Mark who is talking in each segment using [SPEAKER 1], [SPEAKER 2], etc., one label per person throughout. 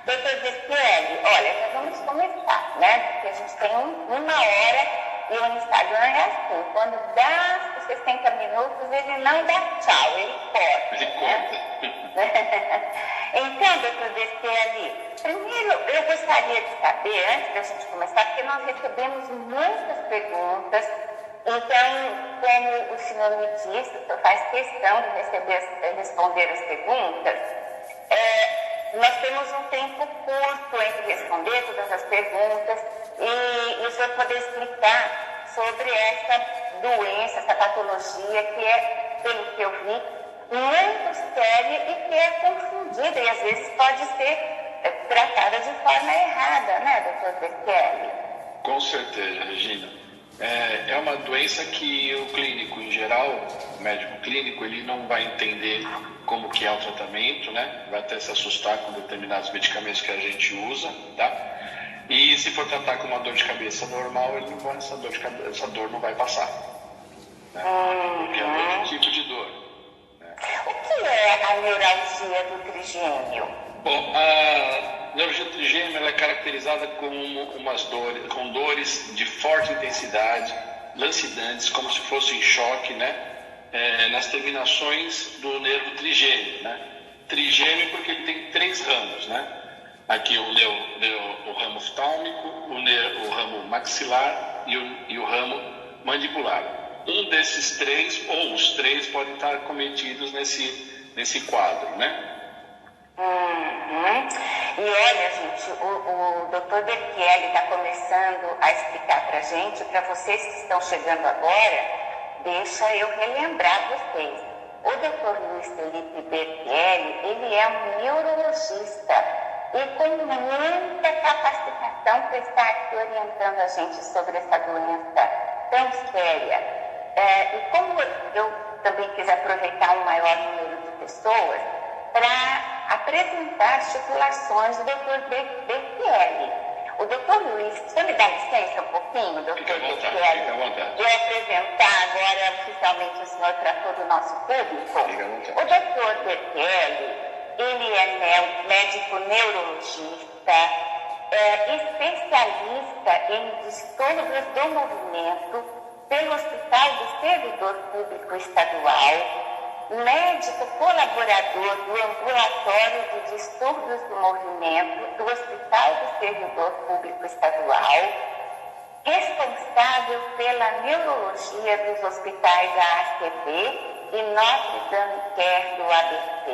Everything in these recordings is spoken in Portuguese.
[SPEAKER 1] Doutor Berkelli, olha, nós vamos começar, né? Porque a gente tem uma hora e o Instagram é assim. Quando dá os 60 minutos, ele não dá tchau, ele corta.
[SPEAKER 2] Ele
[SPEAKER 1] corta. Então, doutor Berkelli, primeiro eu gostaria de saber, antes da gente começar, porque nós recebemos muitas perguntas. Então, como o senhor me disse, o senhor faz questão de responder as perguntas, nós temos um tempo curto entre responder todas as perguntas e o senhor poder explicar sobre essa doença, essa patologia que é, pelo que eu vi, muito séria e que é confundida e às vezes pode ser tratada de forma errada, né, doutor Berkelli?
[SPEAKER 2] Com certeza, Regina. É uma doença que o clínico, em geral, o médico clínico, ele não vai entender como que é o tratamento, né? Vai até se assustar com determinados medicamentos que a gente usa, tá? E se for tratar com uma dor de cabeça normal, essa dor não vai passar, né? Porque é outro tipo de dor, né?
[SPEAKER 1] O que é a neuralgia do trigêmeo?
[SPEAKER 2] Bom, a neuralgia do trigêmeo ela é caracterizada com dores de forte intensidade, lancinantes, como se fossem choque, né? Nas terminações do nervo trigêmeo, né? Trigêmeo porque ele tem 3 ramos, né? Aqui o ramo oftálmico, o ramo maxilar e o ramo mandibular. Um desses 3, ou os 3, podem estar cometidos nesse quadro, né?
[SPEAKER 1] E olha, gente, o Dr. Berkelli está começando a explicar para a gente, para vocês que estão chegando agora, deixa eu relembrar vocês. O Dr. Luiz Felipe Berkelli, ele é um neurologista e com muita capacitação para estar aqui orientando a gente sobre essa doença tão séria. E como eu também quis aproveitar um maior número de pessoas, para apresentar as titulações do Dr. Berkelli. O Dr. Luiz, você me dá licença um pouquinho, Dr. Berkelli?
[SPEAKER 2] Fica à vontade.
[SPEAKER 1] Eu apresentar agora oficialmente o senhor para todo o nosso público. O Dr. Berkelli, ele é médico neurologista, especialista em distúrbios do movimento pelo Hospital do Servidor Público Estadual, médico colaborador do Ambulatório de Distúrbios do Movimento do Hospital do Servidor Público Estadual, responsável pela neurologia dos hospitais da ACB e Notre Dame Care do ABC,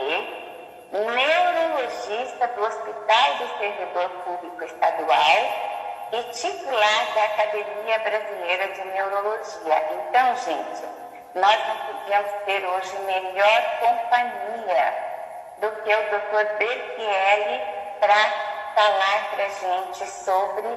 [SPEAKER 1] neurologista do Hospital do Servidor Público Estadual e titular da Academia Brasileira de Neurologia. Então, gente, nós não podíamos ter hoje melhor companhia do que o Dr. Berkelli para falar para a gente sobre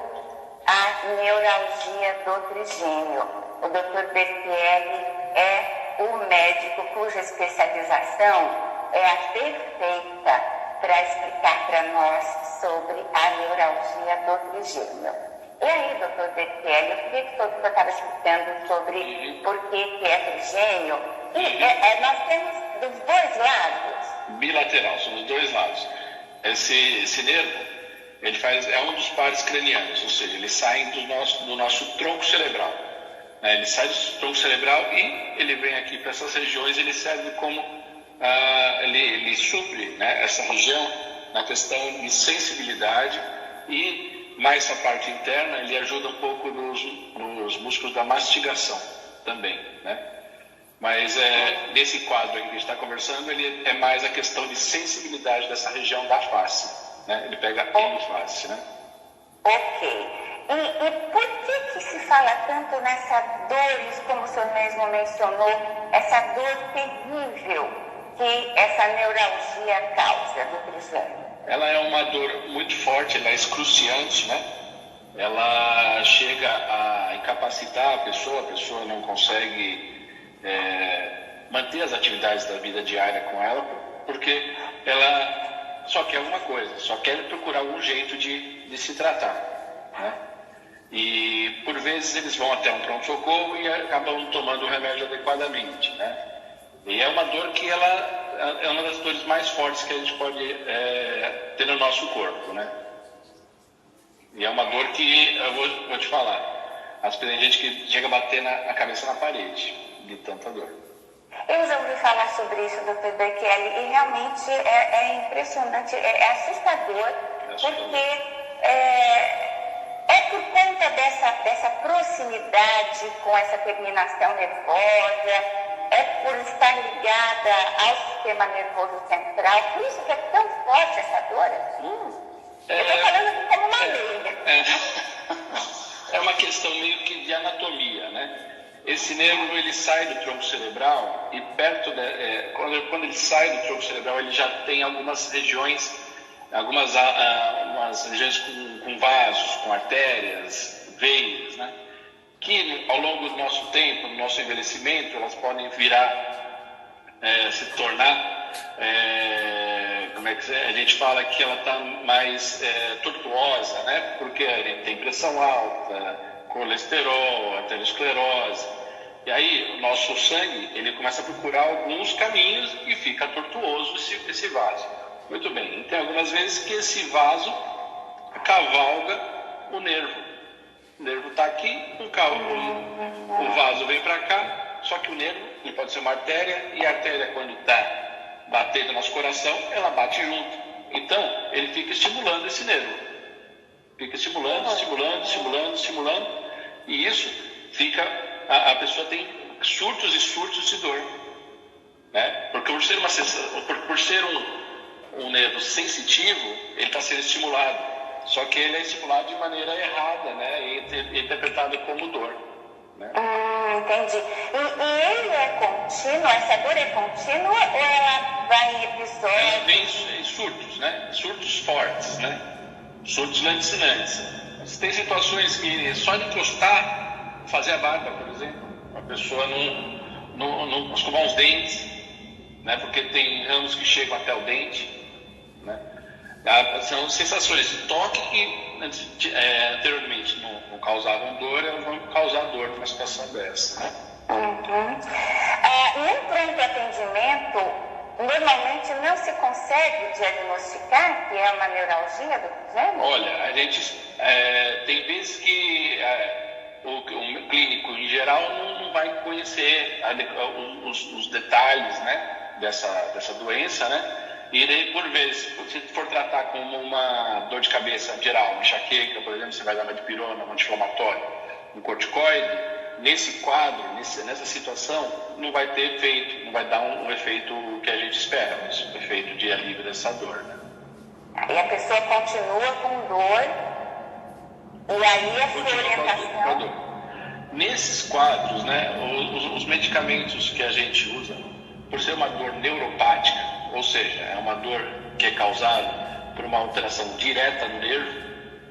[SPEAKER 1] a neuralgia do trigêmeo. O Dr. Berkelli é o médico cuja especialização é a perfeita para explicar para nós sobre a neuralgia do trigêmeo. E aí, doutor Berkelli, eu queria que o senhor estava explicando sobre por que é trigêmeo. E nós temos dos dois lados.
[SPEAKER 2] Bilateral, são os dois lados. Esse nervo, ele é um dos pares cranianos, ou seja, ele sai do nosso tronco cerebral. Ele sai do tronco cerebral e ele vem aqui para essas regiões, ele serve como, ele supre, né, essa região na questão de sensibilidade e mais a parte interna, ele ajuda um pouco nos músculos da mastigação também, né? Mas nesse quadro que a gente está conversando, ele é mais a questão de sensibilidade dessa região da face, né? Ele pega a face, né?
[SPEAKER 1] Ok. E por que se fala tanto nessa dor, como o senhor mesmo mencionou, essa dor terrível que essa neuralgia causa do trigêmeo?
[SPEAKER 2] Ela é uma dor muito forte, ela é excruciante, né? Ela chega a incapacitar a pessoa não consegue manter as atividades da vida diária com ela, porque ela só quer uma coisa, só quer procurar algum jeito de se tratar, né? E por vezes eles vão até um pronto-socorro e acabam tomando o remédio adequadamente, né? E é uma dor que ela é uma das dores mais fortes que a gente pode ter no nosso corpo, né? E é uma dor que, eu vou te falar, tem gente que chega a bater a cabeça na parede de tanta dor.
[SPEAKER 1] Eu já ouvi falar sobre isso, Dr. Bekele, e realmente é impressionante, é assustador, porque é por conta dessa proximidade com essa terminação nervosa, é por estar ligada ao sistema nervoso central, por isso que é tão forte essa dor assim. Eu estou falando assim como uma leiga.
[SPEAKER 2] É uma questão meio que de anatomia, né? Esse nervo, ele sai do tronco cerebral e quando ele sai do tronco cerebral, ele já tem algumas regiões, algumas regiões com vasos, com artérias, veias, né? Que ao longo do nosso tempo, do nosso envelhecimento, elas podem se tornar, como é que a gente fala que ela está mais tortuosa, né? Porque a gente tem pressão alta, colesterol, aterosclerose. E aí o nosso sangue, ele começa a procurar alguns caminhos e fica tortuoso esse vaso. Muito bem, tem algumas vezes que esse vaso cavalga o nervo. O nervo está aqui, o vaso vem para cá, só que o nervo, ele pode ser uma artéria, e a artéria, quando está batendo no nosso coração, ela bate junto. Então, ele fica estimulando esse nervo. Fica estimulando, e isso fica... A pessoa tem surtos e surtos de dor, né? Porque por ser um nervo sensitivo, ele está sendo estimulado. Só que ele é estimulado de maneira errada, né? E interpretado como dor, né?
[SPEAKER 1] Entendi. E ele é contínuo? Essa dor é contínua ou ela vai em episódios?
[SPEAKER 2] Ela vem em surtos, né? Surtos fortes, né? Surtos lancinantes. Tem situações que só de encostar, fazer a barba, por exemplo, a pessoa não escovar os dentes, né? Porque tem ramos que chegam até o dente, né? São sensações de toque que anteriormente não causavam dor, elas vão causar dor numa situação dessa, né?
[SPEAKER 1] No pronto atendimento, normalmente não se consegue diagnosticar que é uma neuralgia do gênero?
[SPEAKER 2] Olha, a gente tem vezes que o clínico em geral não vai conhecer os detalhes, né, dessa doença, né? E daí, por vezes, se for tratar como uma dor de cabeça geral, uma enxaqueca, por exemplo, você vai dar uma dipirona, um anti-inflamatório, um corticoide, nesse quadro, nessa situação, não vai ter efeito, não vai dar um efeito que a gente espera, um efeito de alívio dessa dor, né?
[SPEAKER 1] E a pessoa continua com dor, e aí a sua orientação...
[SPEAKER 2] Nesses quadros, né, os medicamentos que a gente usa, por ser uma dor neuropática, ou seja, é uma dor que é causada por uma alteração direta no nervo,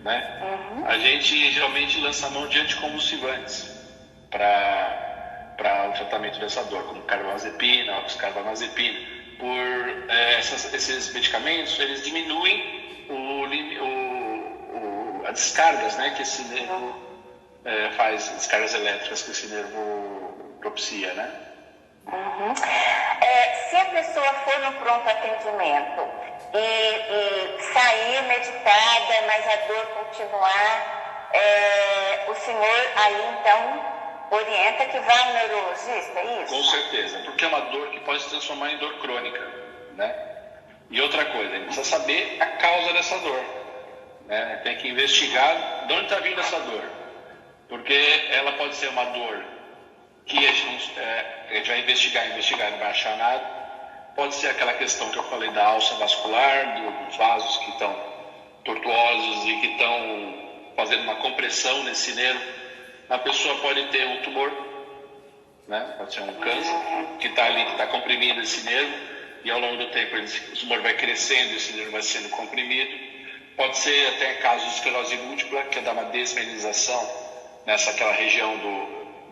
[SPEAKER 2] né? A gente geralmente lança a mão de anticonvulsivantes para o tratamento dessa dor, como carbamazepina, oxcarbamazepina. Esses medicamentos, eles diminuem as descargas, né, que esse nervo faz, descargas elétricas que esse nervo propicia, né?
[SPEAKER 1] Se a pessoa for no pronto atendimento e sair meditada, mas a dor continuar, o senhor aí então orienta que vá ao neurologista, é isso?
[SPEAKER 2] Com certeza, porque é uma dor que pode se transformar em dor crônica, né? E outra coisa, a gente precisa saber a causa dessa dor, né? Tem que investigar de onde está vindo essa dor, porque ela pode ser uma dor que a gente vai investigar, não vai achar nada. Pode ser aquela questão que eu falei da alça vascular, dos vasos que estão tortuosos e que estão fazendo uma compressão nesse nervo. A pessoa pode ter um tumor, né? Pode ser um câncer que está ali, que está comprimindo esse nervo, e ao longo do tempo o tumor vai crescendo, esse nervo vai sendo comprimido. Pode ser até casos de esclerose múltipla, que é dar uma desmineralização aquela região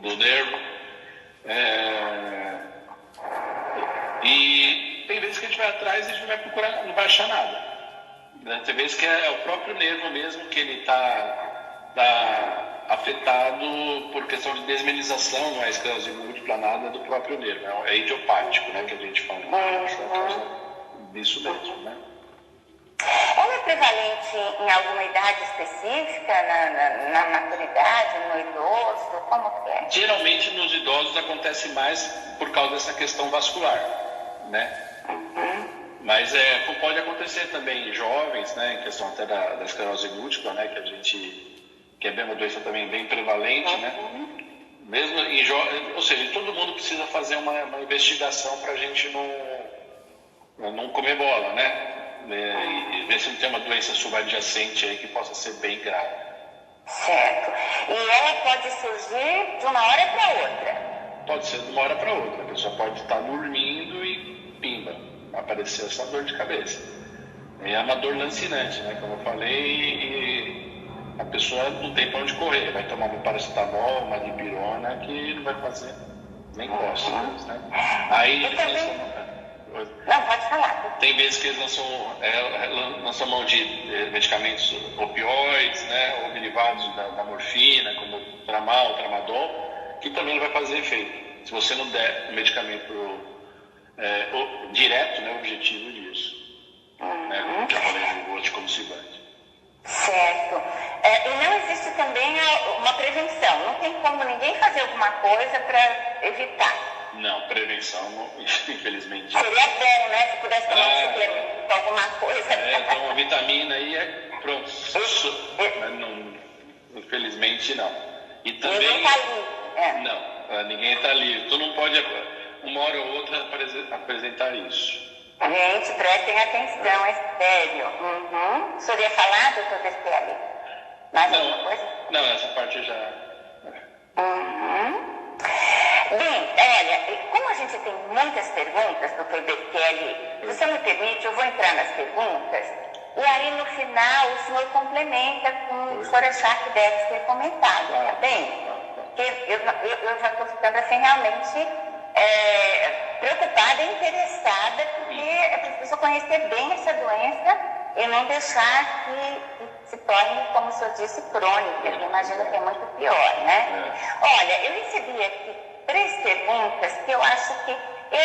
[SPEAKER 2] do nervo. E tem vezes que a gente vai atrás e a gente vai procurar, não vai achar nada. Tem vezes que é o próprio nervo mesmo que ele está afetado por questão de desminização, não é esclerose múltipla, nada do próprio nervo, é idiopático, né, que a gente fala. Isso mesmo, né?
[SPEAKER 1] Ela é prevalente em alguma idade específica, na maturidade, no idoso? Como que é?
[SPEAKER 2] Geralmente nos idosos acontece mais por causa dessa questão vascular, né? Mas pode acontecer também em jovens, né? Em questão até da esclerose múltipla, né? Que é bem uma doença também bem prevalente, né? Mesmo em jovens, ou seja, todo mundo precisa fazer uma investigação para a gente não comer bola, né? E ver se não tem uma doença subadjacente aí que possa ser bem grave.
[SPEAKER 1] Certo. E ela pode surgir de uma hora para outra?
[SPEAKER 2] Pode ser de uma hora para outra. A pessoa pode estar dormindo e pimba, aparecer essa dor de cabeça. É uma dor lancinante, né? Como eu falei, e a pessoa não tem para onde correr. Vai tomar um paracetamol, uma dipirona, que não vai fazer nem cócegas, né? Aí eles
[SPEAKER 1] Não, pode falar.
[SPEAKER 2] Tem vezes que eles lançam mão de medicamentos opioides, né, ou derivados da morfina, como tramal, tramadol, que também não vai fazer efeito. Se você não der o medicamento direto, né, o objetivo disso. Né, que eu falei no anticonvulsivante.
[SPEAKER 1] Certo. E não existe também uma prevenção. Não tem como ninguém fazer alguma coisa para evitar.
[SPEAKER 2] Não, prevenção, infelizmente.
[SPEAKER 1] Seria bom, né? Se pudesse tomar um suplemento, alguma coisa.
[SPEAKER 2] Então uma vitamina aí pronto. Mas não, infelizmente não. E também.
[SPEAKER 1] Ninguém está livre.
[SPEAKER 2] Não, ninguém está livre. Tu não pode, uma hora ou outra, apresentar isso.
[SPEAKER 1] Gente, prestem atenção, é sério. O senhor ia falar, doutor Destelli? Mais alguma coisa?
[SPEAKER 2] Não, essa parte eu já.
[SPEAKER 1] Bem, olha, como a gente tem muitas perguntas, doutor Destelli, se você me permite, eu vou entrar nas perguntas e aí no final o senhor complementa com o que o senhor achar que deve ser comentado, tá bem? Porque eu já estou ficando assim realmente preocupada e interessada, porque é preciso conhecer bem essa doença e não deixar que se torne, como o senhor disse, crônica. Eu imagino que é muito pior, né? Olha, eu recebi aqui 3 perguntas que eu acho que eu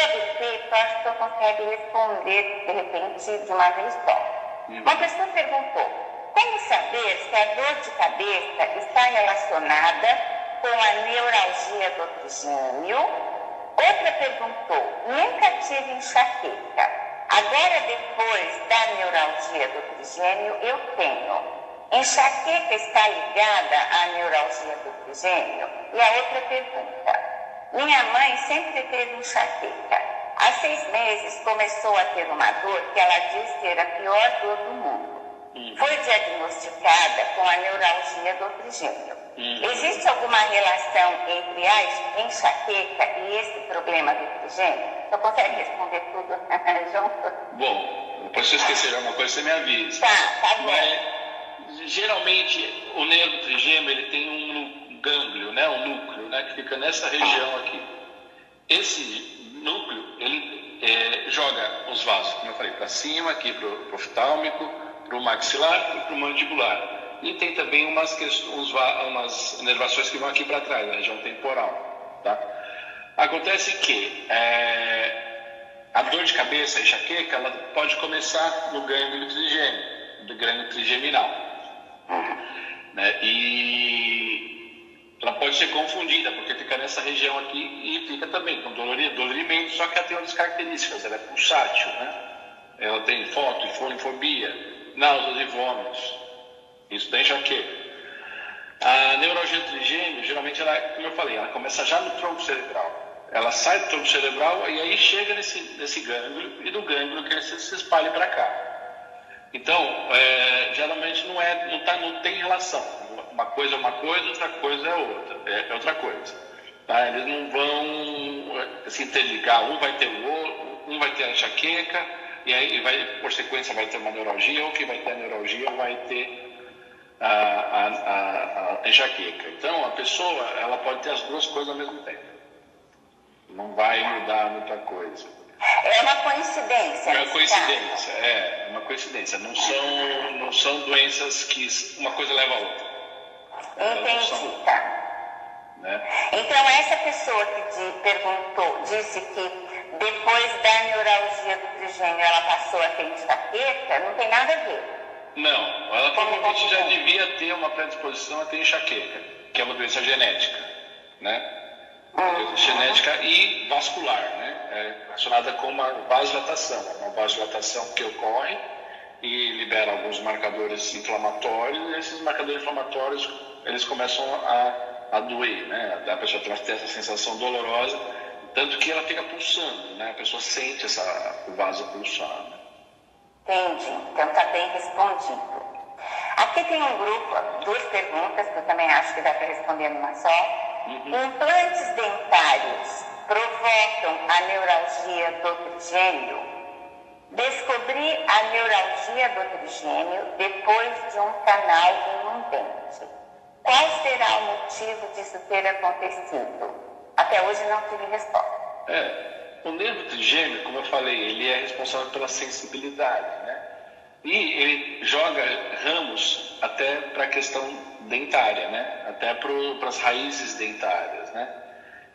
[SPEAKER 1] observo, eu acho que eu consigo responder, de repente, de uma vez só. Uma pessoa perguntou, como saber se a dor de cabeça está relacionada com a neuralgia do trigêmeo? Outra perguntou, nunca tive enxaqueca. Agora, depois da neuralgia do trigêmeo, eu tenho. Enxaqueca está ligada à neuralgia do trigêmeo? E a outra pergunta, minha mãe sempre teve enxaqueca. Há 6 meses começou a ter uma dor que ela disse ser a pior dor do mundo. Foi diagnosticada com a neuralgia do trigêmeo. Existe alguma relação entre a enxaqueca e esse problema do trigêmeo? Você consegue responder tudo junto?
[SPEAKER 2] Bom, depois se eu esquecer alguma coisa, você me avisa.
[SPEAKER 1] Tá bom.
[SPEAKER 2] Mas, geralmente, o nervo trigêmeo ele tem um gânglio, né, um núcleo, né, que fica nessa região aqui. Esse núcleo, ele joga os vasos, como eu falei, para cima, aqui para o oftálmico, para o maxilar e para o mandibular. E tem também umas inervações que vão aqui para trás, na região temporal. Tá? Acontece que a dor de cabeça, a enxaqueca, ela pode começar no gânglio trigêmeo, do gânglio trigeminal. Né? E ela pode ser confundida, porque fica nessa região aqui e fica também com dolorimento, só que ela tem outras características, ela é pulsátil, né? Ela tem foto e fonofobia, náuseas e vômitos. Isso da enxaqueca. A neuralgia do trigêmeo, geralmente, ela, como eu falei, ela começa já no tronco cerebral. Ela sai do tronco cerebral e aí chega nesse gânglio, e do gânglio que ele se espalha para cá. Então, geralmente não tem relação. Uma coisa é uma coisa, outra coisa é outra. É outra coisa. Tá? Eles não vão se interligar. Um vai ter o outro, um vai ter a enxaqueca, e aí, por sequência, vai ter uma neuralgia, ou quem vai ter a neuralgia vai ter a enxaqueca. Então, a pessoa ela pode ter as duas coisas ao mesmo tempo. Não vai mudar muita coisa.
[SPEAKER 1] É uma coincidência.
[SPEAKER 2] É uma coincidência, uma coincidência. Não são doenças que uma coisa leva a outra.
[SPEAKER 1] Entendi, tá.
[SPEAKER 2] Né?
[SPEAKER 1] Então, essa pessoa que perguntou, disse que depois da neuralgia do trigêmeo ela passou a ter enxaqueca, não tem nada a ver.
[SPEAKER 2] Não, ela provavelmente já devia ter uma predisposição a ter enxaqueca, que é uma doença genética, né? Genética e vascular, né? É relacionada com uma vasodilatação que ocorre e libera alguns marcadores inflamatórios, e esses marcadores inflamatórios eles começam a doer, né? A pessoa tem essa sensação dolorosa, tanto que ela fica pulsando, né? A pessoa sente o vaso pulsar. Né?
[SPEAKER 1] Entendi, então está bem respondido. Aqui tem um grupo, 2 perguntas que eu também acho que dá para responder numa só. Implantes dentários provocam a neuralgia do trigêmeo? Descobri a neuralgia do trigêmeo depois de um canal em um dente. Qual será o motivo disso ter acontecido? Até hoje não tive resposta.
[SPEAKER 2] O nervo trigêmeo, como eu falei, ele é responsável pela sensibilidade, né? E ele joga ramos até para a questão dentária, né? Até para as raízes dentárias, né?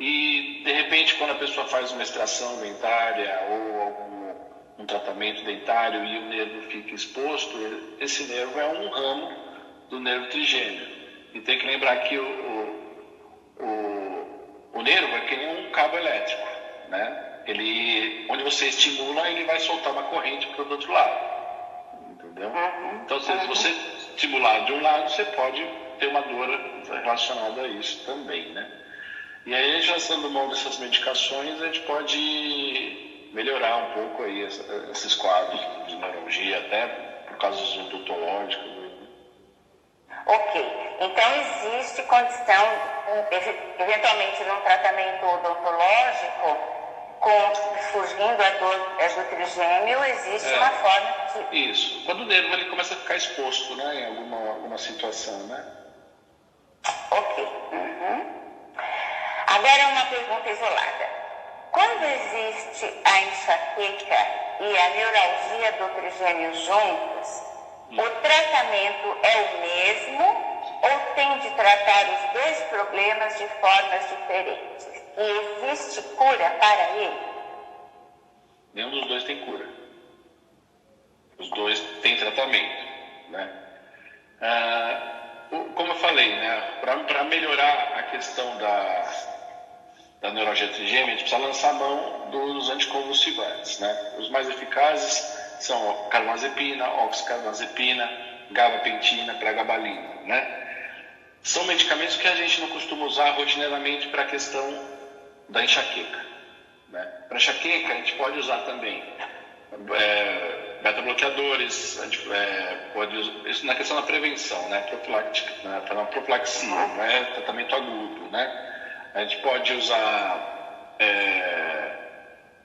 [SPEAKER 2] E, de repente, quando a pessoa faz uma extração dentária ou um tratamento dentário e o nervo fica exposto, esse nervo é um ramo do nervo trigêmeo. E tem que lembrar que o nervo é que nem um cabo elétrico, né? Onde você estimula, ele vai soltar uma corrente para o outro lado. Entendeu? Então, se você estimular de um lado, você pode ter uma dor relacionada a isso também, né? E aí, já sendo mão dessas medicações, a gente pode melhorar um pouco aí esses quadros de neuralgia, até por causa dos odontológicos.
[SPEAKER 1] Ok, então existe condição, eventualmente num tratamento odontológico, surgindo a dor do trigêmeo, existe uma forma de...
[SPEAKER 2] Isso, quando o nervo ele começa a ficar exposto, né, em alguma situação, né?
[SPEAKER 1] Ok. Agora uma pergunta isolada. Quando existe a enxaqueca e a neuralgia do trigêmeo juntos, o tratamento é o mesmo ou tem de tratar os 2 problemas de formas diferentes? E existe cura para ele?
[SPEAKER 2] Nenhum dos 2 tem cura. Os 2 têm tratamento, né? Como eu falei, né? Para melhorar a questão da neuralgia trigêmea, a gente precisa lançar a mão dos anticonvulsivantes, né? Os mais eficazes são carbamazepina, oxcarbazepina, gabapentina, pregabalina, né? São medicamentos que a gente não costuma usar rotineiramente para a questão da enxaqueca, né? Para enxaqueca, a gente pode usar também beta-bloqueadores, pode usar, isso na questão da prevenção, né? Profilática, né? Para uma profilaxia, não é tratamento agudo, né? A gente pode usar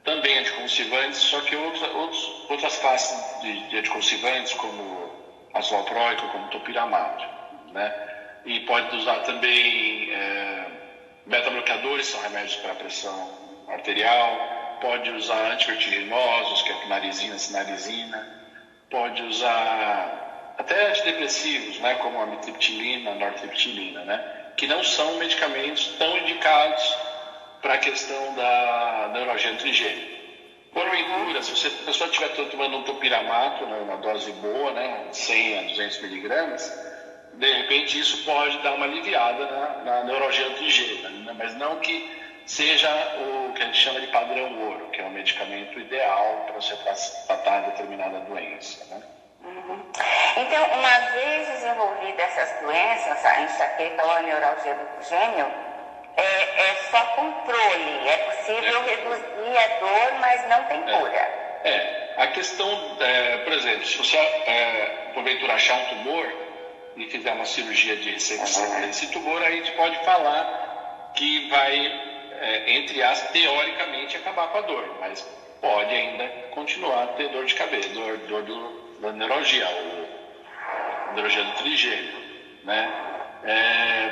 [SPEAKER 2] também anticonvulsivantes, só que outras classes de anticonvulsivantes, como ácido valproico, como topiramato, né? E pode usar também beta-bloqueadores, são remédios para pressão arterial, pode usar antivertiginosos, que é a sinnarizina, pode usar até antidepressivos, né, como a amitriptilina, a nortriptilina, né, que não são medicamentos tão indicados para a questão da neuralgia trigêmea. Porventura, se a pessoa estiver tomando um topiramato, né, uma dose boa, né, 100 a 200 miligramas, de repente isso pode dar uma aliviada na neuralgia trigêmea, né, mas não que seja o que a gente chama de padrão ouro, que é o medicamento ideal para você tratar determinada doença, né?
[SPEAKER 1] Então, uma vez desenvolvidas essas doenças, a enxaqueca ou a neuralgia do trigêmeo, é só controle, é possível reduzir a dor, mas não tem cura.
[SPEAKER 2] A questão, por exemplo, se você porventura achar um tumor e fizer uma cirurgia de ressecção desse tumor, aí a gente pode falar que vai, entre aspas, teoricamente acabar com a dor, mas pode ainda continuar a ter dor de cabeça, dor da neuralgia, ou neuralgia do trigêmeo, né?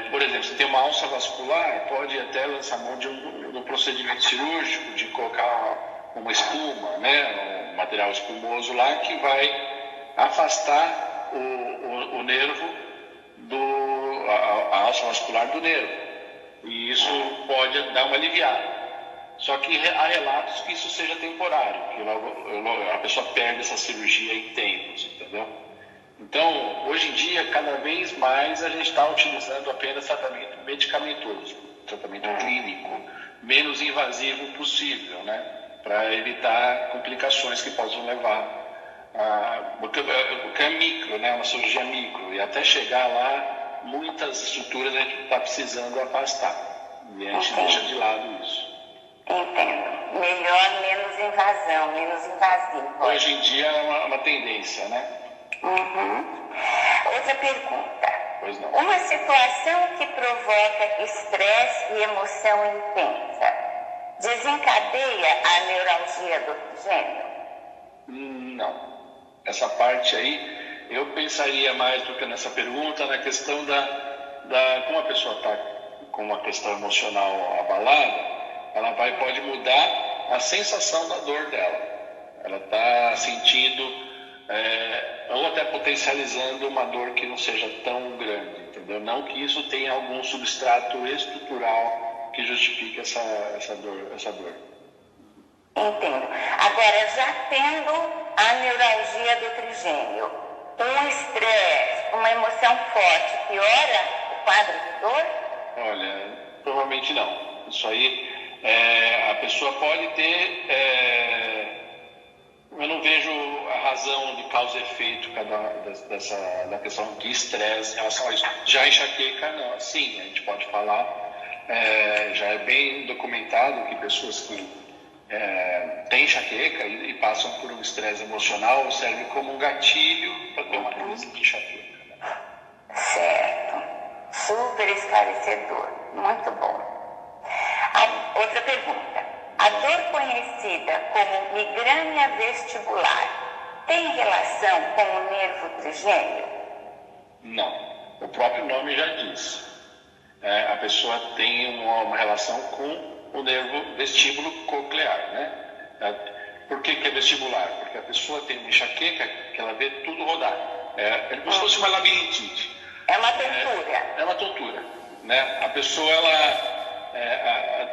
[SPEAKER 2] Por exemplo, se tem uma alça vascular, pode até lançar mão de um procedimento cirúrgico, de colocar uma espuma, né? Um material espumoso lá que vai afastar o nervo a alça vascular do nervo. E isso pode dar uma aliviada. Só que há relatos que isso seja temporário, que logo a pessoa perde essa cirurgia em tempos, entendeu? Então, hoje em dia, cada vez mais a gente está utilizando apenas tratamento medicamentoso, tratamento clínico, menos invasivo possível, né? Para evitar complicações que possam levar porque é micro, né? Uma cirurgia micro, e até chegar lá, muitas estruturas a gente está precisando afastar, e a gente deixa de lado isso.
[SPEAKER 1] Entendo. Melhor, menos invasão, menos invasivo.
[SPEAKER 2] Hoje em dia é uma tendência, né?
[SPEAKER 1] Outra pergunta.
[SPEAKER 2] Pois não.
[SPEAKER 1] Uma situação que provoca estresse e emoção intensa desencadeia a neuralgia do trigêmeo?
[SPEAKER 2] Não. Essa parte aí, eu pensaria mais do que nessa pergunta, na questão como a pessoa está com uma questão emocional abalada, ela pode mudar a sensação da dor dela. Ela está sentindo, ou até potencializando uma dor que não seja tão grande, entendeu? Não que isso tenha algum substrato estrutural que justifique essa dor.
[SPEAKER 1] Entendo. Agora, já tendo a neuralgia do trigêmeo, um estresse, uma emoção forte, piora o quadro de dor?
[SPEAKER 2] Olha, provavelmente não. Isso aí, a pessoa pode ter... eu não vejo a razão de causa e efeito da questão de estresse em relação a isso. Já a enxaqueca, não. Sim, a gente pode falar, já é bem documentado que pessoas que têm enxaqueca e passam por um estresse emocional serve como um gatilho para ter uma crise de enxaqueca.
[SPEAKER 1] Certo. Super esclarecedor. Muito bom. Outra pergunta. A dor conhecida como migrânia vestibular tem relação com o nervo trigêmeo?
[SPEAKER 2] Não. O próprio nome já diz. A pessoa tem uma relação com o nervo vestíbulo coclear, né? Por que é vestibular? Porque a pessoa tem uma enxaqueca que ela vê tudo rodar. É como se fosse uma labirintite.
[SPEAKER 1] É uma tontura.
[SPEAKER 2] É uma tontura, né? A pessoa,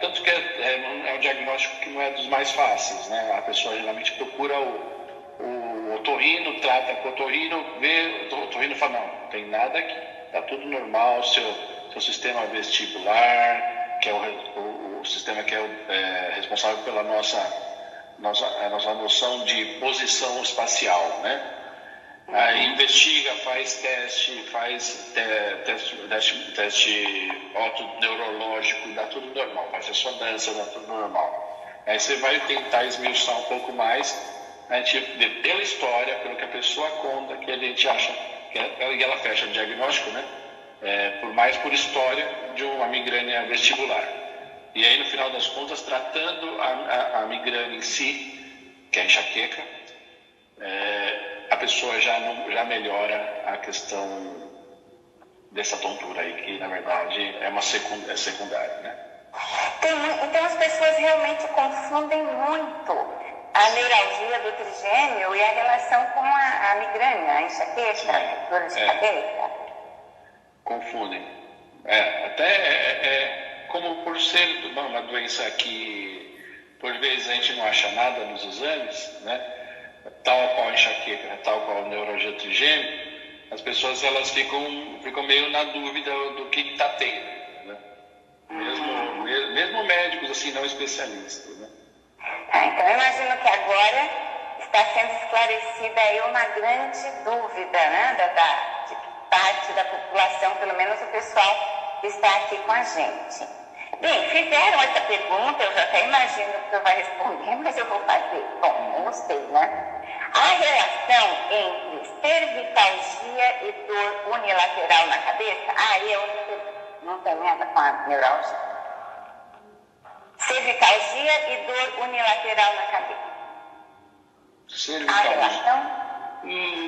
[SPEAKER 2] tanto que é um diagnóstico que não é dos mais fáceis, né? A pessoa geralmente procura o otorrino, trata com o otorrino, vê, o otorrino fala, não tem nada aqui, está tudo normal, seu sistema vestibular, que é o sistema que é responsável pela nossa noção de posição espacial, né? Aí investiga, faz teste autoneurológico, dá tudo normal, faz ressonância, dá tudo normal. Aí você vai tentar esmiuçar um pouco mais, a gente vê pela história, pelo que a pessoa conta, que a gente acha, e ela fecha o diagnóstico, né? Por história de uma migrânia vestibular. E aí, no final das contas, tratando a migrânia em si, que é a enxaqueca, a pessoa já melhora a questão dessa tontura aí, que na verdade é secundária, né?
[SPEAKER 1] Então as pessoas realmente confundem muito a neuralgia do trigêmeo e a relação com a migrânia, a enxaqueca, dor de cabeça.
[SPEAKER 2] Confundem. Como por ser uma doença que por vezes a gente não acha nada nos exames, né? Tal qual a enxaqueca, tal qual a neuralgia do trigêmeo, as pessoas elas ficam meio na dúvida do que está tendo, né? Mesmo médicos assim não especialistas, né?
[SPEAKER 1] Então eu imagino que agora está sendo esclarecida aí uma grande dúvida, né, de parte da população, pelo menos o pessoal que está aqui com a gente. Bem, fizeram essa pergunta, eu já até imagino que você vai responder, mas eu vou fazer. Bom, eu não sei, né? A relação entre cervicalgia e dor unilateral na cabeça? Não tem nada com a neuralgia. Cervicalgia e dor unilateral na cabeça. A relação?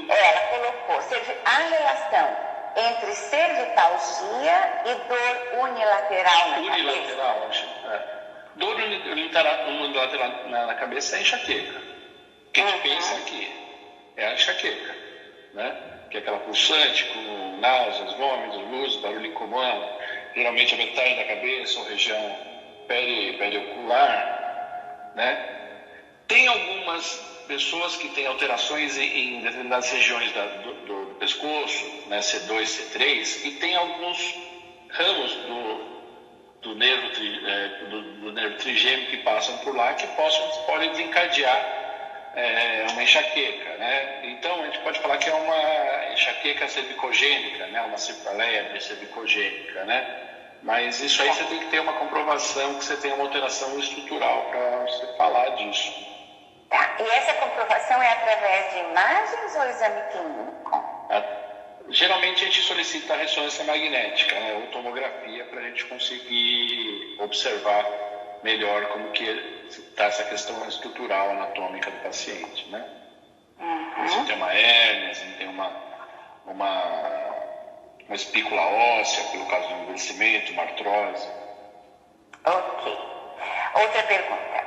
[SPEAKER 1] Ela colocou a relação entre cervicalgia e dor unilateral na cabeça.
[SPEAKER 2] Dor unilateral na cabeça é enxaqueca. O que a gente pensa aqui é a enxaqueca, né? Que é aquela pulsante com náuseas, vômitos, luz, barulho incomum, geralmente a metade da cabeça ou região periocular, né? Tem algumas pessoas que têm alterações em determinadas regiões do pescoço, né? C2, C3, e tem alguns ramos do nervo trigêmeo que passam por lá que podem desencadear uma enxaqueca, né? Então a gente pode falar que é uma enxaqueca cervicogênica, né? Uma cefaleia cervicogênica, né? Mas isso aí você tem que ter uma comprovação que você tem uma alteração estrutural para você falar disso.
[SPEAKER 1] Tá. E essa comprovação é através de imagens ou exame clínico?
[SPEAKER 2] Geralmente a gente solicita a ressonância magnética, né? Ou tomografia, para a gente conseguir observar melhor como que está essa questão estrutural anatômica do paciente, né? Se tem uma hérnia, se tem uma espícula óssea, pelo caso do envelhecimento, uma artrose.
[SPEAKER 1] Ok. Outra pergunta.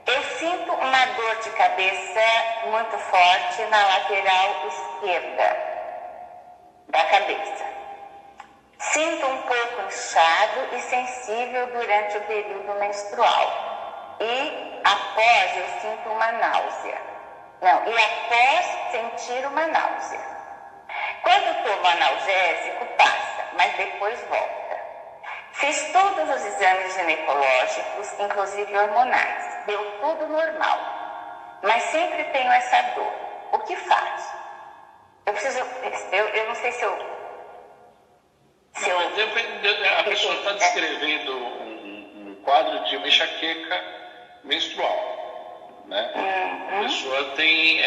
[SPEAKER 1] Eu sinto uma dor de cabeça muito forte na lateral esquerda da cabeça. Sinto um pouco inchado e sensível durante o período menstrual. E após eu sinto uma náusea. E após sentir uma náusea. Quando tomo analgésico, passa, mas depois volta. Fiz todos os exames ginecológicos, inclusive hormonais. Deu tudo normal. Mas sempre tenho essa dor. O que faço? Eu não sei se eu...
[SPEAKER 2] A pessoa está descrevendo um quadro de uma enxaqueca menstrual, né? A pessoa tem...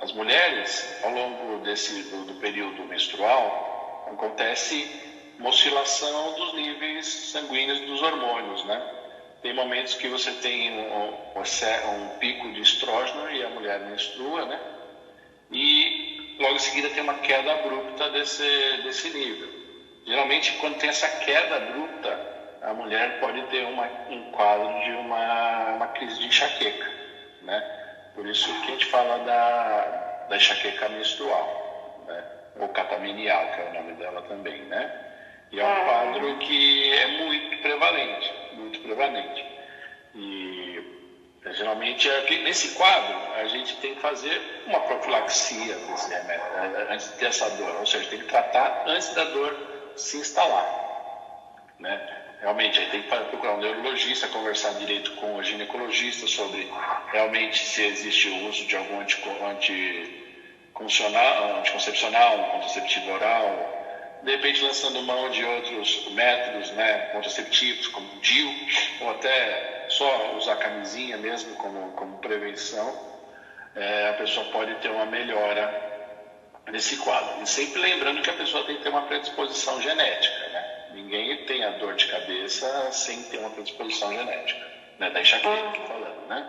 [SPEAKER 2] as mulheres, ao longo do período menstrual, acontece uma oscilação dos níveis sanguíneos dos hormônios, né? Tem momentos que você tem um pico de estrógeno e a mulher menstrua, né? E logo em seguida tem uma queda abrupta desse nível. Geralmente, quando tem essa queda abrupta, a mulher pode ter um quadro de uma crise de enxaqueca, né? Por isso que a gente fala da enxaqueca menstrual, né? Ou catamenial, que é o nome dela também, né? E é um quadro que é muito prevalente. E geralmente, nesse quadro, a gente tem que fazer uma profilaxia desse remédio, antes de ter essa dor. Ou seja, tem que tratar antes da dor se instalar, né? Realmente, aí tem que procurar um neurologista, conversar direito com o ginecologista sobre realmente se existe o uso de algum anticoncepcional, um contraceptivo oral, de repente lançando mão de outros métodos, né, contraceptivos, como o DIU, ou até só usar camisinha mesmo como prevenção, a pessoa pode ter uma melhora nesse quadro. E sempre lembrando que a pessoa tem que ter uma predisposição genética, né? Ninguém tem a dor de cabeça sem ter uma predisposição genética, né? Da enxaqueca, tô falando, né?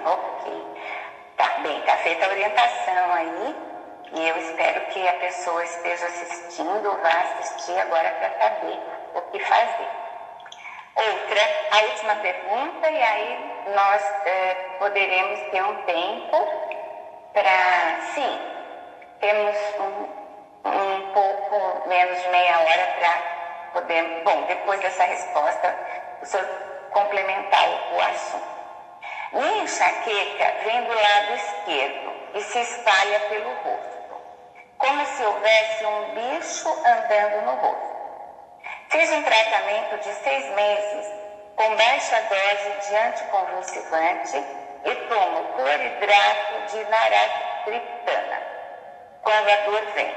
[SPEAKER 1] Ok. Tá bem, tá feita a orientação aí. E eu espero que a pessoa esteja assistindo, vá assistir agora para saber o que fazer. A última pergunta, e aí nós poderemos ter um tempo para, sim, temos um pouco menos de meia hora para poder, depois dessa resposta, o senhor complementar o assunto. Minha enxaqueca vem do lado esquerdo e se espalha pelo rosto, como se houvesse um bicho andando no rosto. Fiz um tratamento de 6 meses com baixa dose de anticonvulsivante e tomo cloridrato de naratriptana quando a dor vem,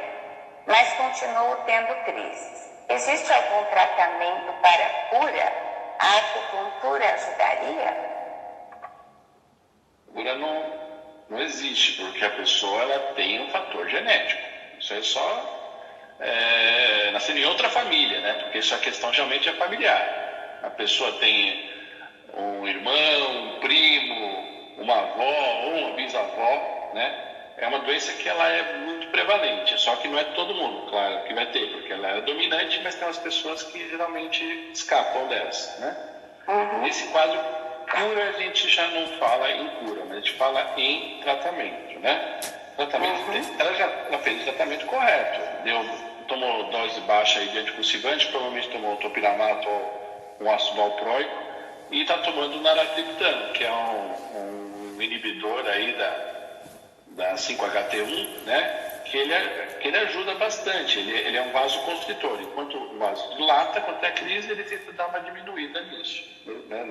[SPEAKER 1] mas continuo tendo crises. Existe algum tratamento para cura? A acupuntura ajudaria?
[SPEAKER 2] Cura não existe, porque a pessoa ela tem um fator genético. Isso é só nascer em outra família, né? Porque essa questão realmente é familiar. A pessoa tem um irmão, um primo, uma avó ou uma bisavó, né? É uma doença que ela é muito prevalente, só que não é todo mundo, claro, que vai ter, porque ela é dominante, mas tem umas pessoas que geralmente escapam dessa, né? Nesse quadro, cura a gente já não fala em cura, mas a gente fala em tratamento, né? Tratamento, ela fez o tratamento correto, tomou dose baixa aí de anticonvulsivante, provavelmente tomou topiramato ou um ácido valproico, e está tomando naratriptano, que é um inibidor aí da 5-HT1, né? Que ele ajuda bastante, ele é um vasoconstritor. Enquanto o vaso dilata, quando tem a crise, ele tenta dar uma diminuída nisso, né?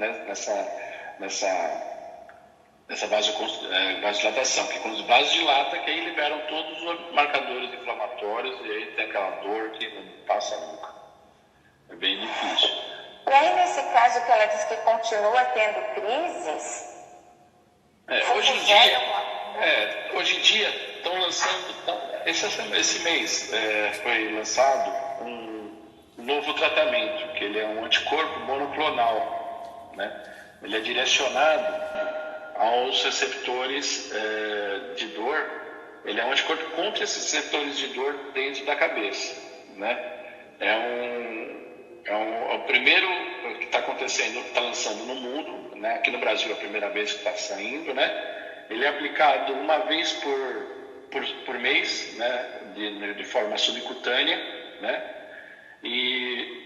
[SPEAKER 2] nessa vasodilatação, que quando os vasos dilatam, que aí liberam todos os marcadores inflamatórios e aí tem aquela dor que não passa nunca. É bem difícil.
[SPEAKER 1] E aí, nesse caso que ela diz que continua tendo crises,
[SPEAKER 2] hoje em dia estão lançando, esse mês foi lançado um novo tratamento, que ele é um anticorpo monoclonal, né? Ele é direcionado aos receptores de dor. Ele é um anticorpo contra esses receptores de dor dentro da cabeça, né? É o primeiro que está acontecendo, que está lançando no mundo, né? Aqui no Brasil é a primeira vez que está saindo, né? Ele é aplicado uma vez por mês, né? De forma subcutânea, né? E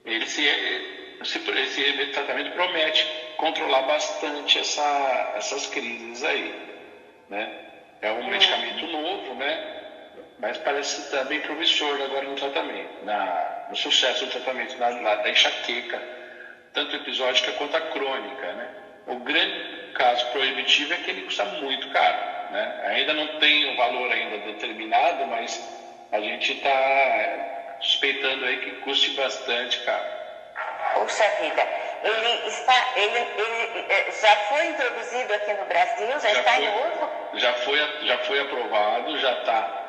[SPEAKER 2] esse tratamento promete controlar bastante essas crises aí, né? É um medicamento novo, né? Mas parece estar bem promissor agora no tratamento, no sucesso do tratamento da enxaqueca, tanto episódica quanto a crônica, né? O grande caso proibitivo é que ele custa muito caro, né? Ainda não tem um valor ainda determinado, mas a gente está suspeitando aí que custe bastante caro.
[SPEAKER 1] Puxa vida, ele já foi introduzido aqui no Brasil, já está em uso?
[SPEAKER 2] Já foi aprovado, já está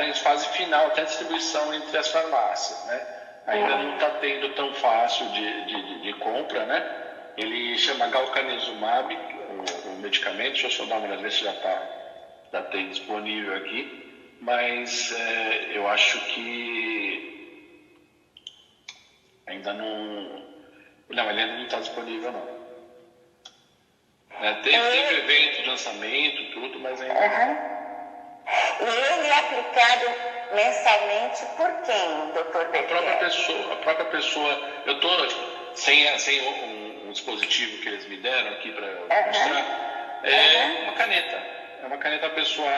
[SPEAKER 2] em fase final, até distribuição entre as farmácias, né? Ainda não está tendo tão fácil de compra, né? Ele chama Galcanezumab, o medicamento. Deixa eu só dar uma olhada, ver se já tem disponível aqui, mas eu acho que ainda não. Não, ele ainda não está disponível, não. Teve evento de lançamento, tudo, mas ainda não.
[SPEAKER 1] E ele é aplicado mensalmente por quem, doutor Becker?
[SPEAKER 2] A própria pessoa. Eu estou sem um dispositivo que eles me deram aqui para mostrar. Uma caneta. É uma caneta, a pessoa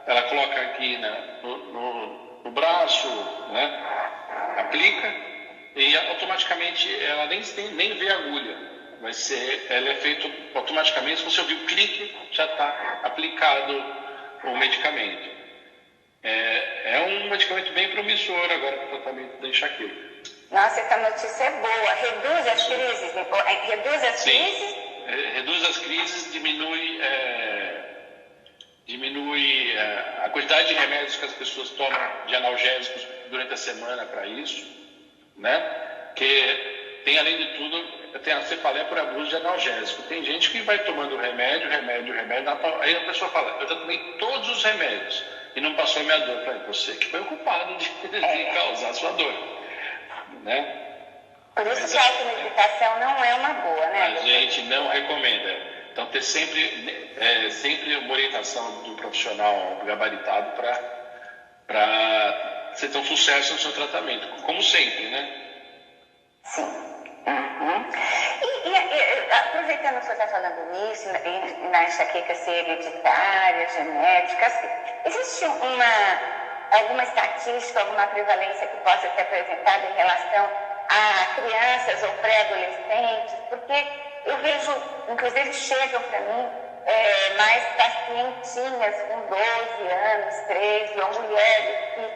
[SPEAKER 2] ela coloca aqui no braço, né? Aplica e automaticamente ela nem vê a agulha. Ela é feito automaticamente. Se você ouvir o clique, já está aplicado o medicamento. É um medicamento bem promissor agora para o tratamento da enxaqueca.
[SPEAKER 1] Nossa, essa notícia é boa. Reduz as crises? Reduz as crises?
[SPEAKER 2] Reduz as crises, diminui a quantidade de remédios que as pessoas tomam de analgésicos durante a semana para isso, né? Que tem, além de tudo, tem a cefaleia por abuso de analgésico. Tem gente que vai tomando remédio, aí a pessoa fala, eu já tomei todos os remédios e não passou a minha dor. Eu falei, você que foi o culpado de causar a sua dor, né?
[SPEAKER 1] Por isso que a automedicação não é uma boa, né?
[SPEAKER 2] A gente não recomenda. Então, ter sempre uma orientação do profissional gabaritado para você ter um sucesso no seu tratamento, como sempre, né?
[SPEAKER 1] Sim. E aproveitando que você está falando nisso, na enxaqueca ser hereditária, genética, existe alguma estatística, alguma prevalência que possa ser apresentada em relação a crianças ou pré-adolescentes? Porque eu vejo, inclusive chegam para mim mais pacientinhas com 12 anos, 13, ou mulheres que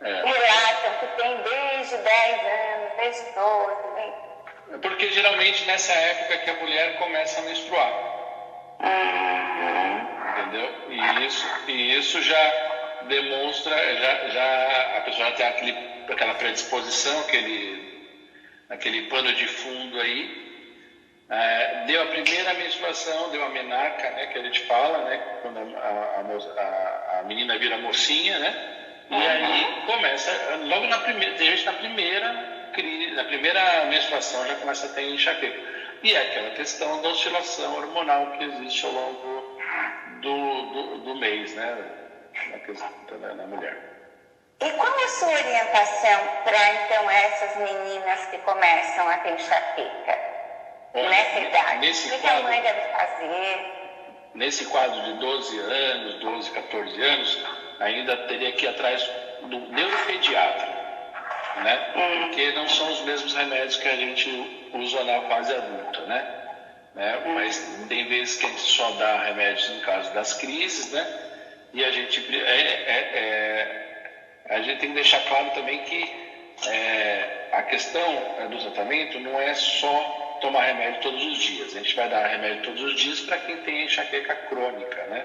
[SPEAKER 1] relatam que têm desde 10 anos, desde 12, né?
[SPEAKER 2] Porque geralmente nessa época que a mulher começa a menstruar. Entendeu? E isso já demonstra, a pessoa já tem aquela predisposição, aquele pano de fundo aí. Deu a primeira menstruação, deu a menarca, né, que a gente fala, né, quando a menina vira mocinha, né? E aí começa, logo na primeira menstruação já começa a ter enxaqueca. E é aquela questão da oscilação hormonal que existe ao longo do mês, né? Na mulher.
[SPEAKER 1] E qual a sua orientação para, então, essas meninas que começam a ter enxaqueca nessa idade? O que a mãe deve fazer?
[SPEAKER 2] Nesse quadro de 12 anos, 12, 14 anos, ainda teria que ir atrás do neuropediatra, né? Porque não são os mesmos remédios que a gente usa na fase adulta, né? Mas tem vezes que a gente só dá remédios no caso das crises, né? E a gente tem que deixar claro também que a questão do tratamento não é só tomar remédio todos os dias. A gente vai dar remédio todos os dias para quem tem enxaqueca crônica, né?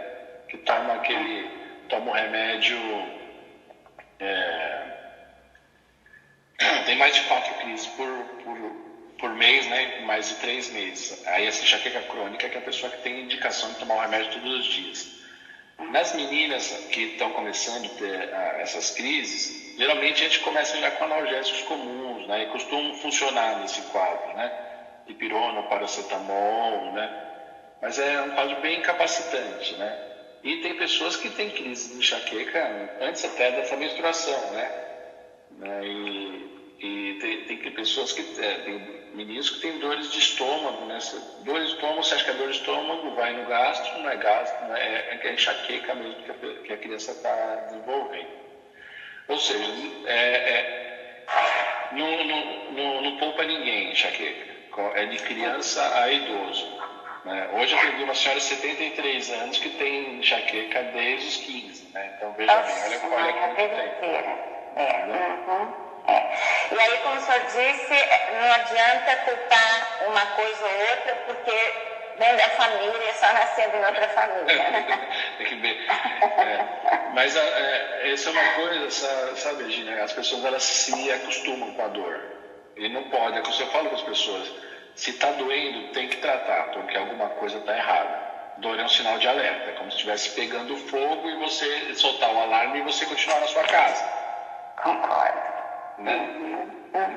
[SPEAKER 2] Que toma o remédio, tem mais de 4 crises por mês, né? Mais de 3 meses. Aí essa enxaqueca crônica é que é a pessoa que tem indicação de tomar o remédio todos os dias. Nas meninas que estão começando a ter essas crises, geralmente a gente começa já com analgésicos comuns, né? E costumam funcionar nesse quadro, né? Dipirona, paracetamol, né? Mas é um quadro bem incapacitante, né? E tem pessoas que têm crise de enxaqueca antes até dessa menstruação, né? E tem pessoas que tem meninos que têm dores de estômago, né? Dores de estômago, você acha que é dor de estômago, vai no gastro, não é gastro, né? É enxaqueca mesmo que a criança está desenvolvendo. Ou seja, não poupa ninguém enxaqueca. É de criança a idoso. Né? Hoje eu peguei uma senhora de 73 anos que tem enxaqueca desde os 15. Né? Então veja bem, olha como tem.
[SPEAKER 1] E aí, como o senhor disse, não adianta culpar uma coisa ou outra, porque vem da família, só nascendo em outra família.
[SPEAKER 2] Tem que ver. Mas essa é uma coisa, sabe, Virginia? As pessoas elas se acostumam com a dor. E não pode, é o que eu falo com as pessoas. Se está doendo, tem que tratar, porque alguma coisa está errada. Dor é um sinal de alerta, é como se estivesse pegando fogo e você soltar o alarme e você continuar na sua casa.
[SPEAKER 1] Concordo.
[SPEAKER 2] Né?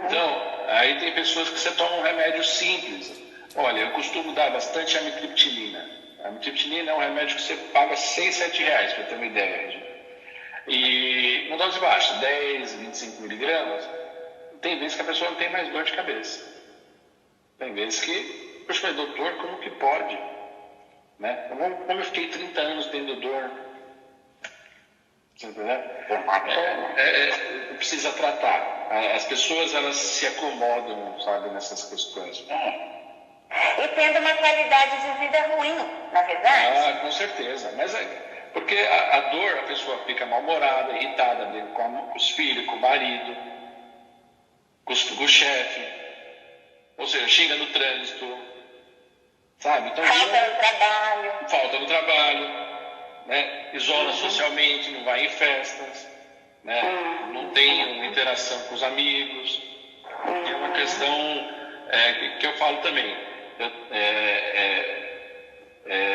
[SPEAKER 2] Então, aí tem pessoas que você toma um remédio simples. Olha, eu costumo dar bastante amitriptilina. A amitriptilina é um remédio que você paga 6, 7 reais, para ter uma ideia. E uma dose baixa, 10, 25 miligramas, tem vezes que a pessoa não tem mais dor de cabeça. Tem vezes que eu falei, doutor, como que pode? Né? Como eu fiquei 30 anos tendo dor? Você entendeu? Precisa tratar. As pessoas elas se acomodam, sabe, nessas questões.
[SPEAKER 1] E tendo uma qualidade de vida ruim, na verdade.
[SPEAKER 2] Com certeza. Mas porque a dor, a pessoa fica mal-humorada, irritada com os filhos, com o marido, com o chefe. Ou seja, xinga no trânsito, sabe? Então, falta no trabalho, né? Isola socialmente, não vai em festas, né? Não tem uma interação com os amigos. É uma questão que eu falo também.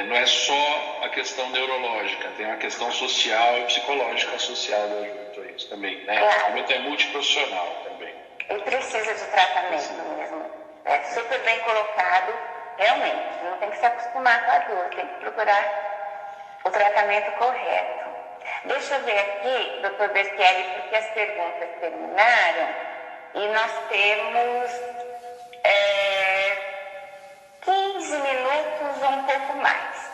[SPEAKER 2] Não é só a questão neurológica, tem uma questão social e psicológica associada junto a isso também, né? O tratamento é multiprofissional também.
[SPEAKER 1] E precisa de tratamento mesmo. É super bem colocado, realmente. Não tem que se acostumar com a dor, tem que procurar o tratamento correto. Deixa eu ver aqui, doutor Bertelli, porque as perguntas terminaram e nós temos 15 minutos ou um pouco mais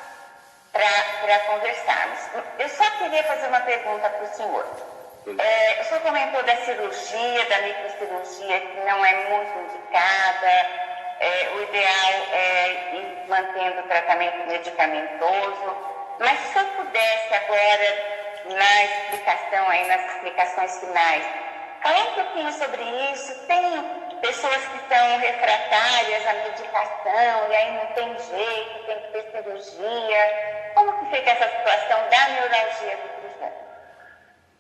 [SPEAKER 1] para conversarmos. Eu só queria fazer uma pergunta para o senhor. O senhor comentou da cirurgia, da microcirurgia, que não é muito indicada. O ideal é ir mantendo o tratamento medicamentoso. Mas se o senhor pudesse agora, nas explicações finais, falar um pouquinho sobre isso. Tem pessoas que estão refratárias à medicação e aí não tem jeito, tem que ter cirurgia. Como que fica essa situação da neuralgia do cruzado?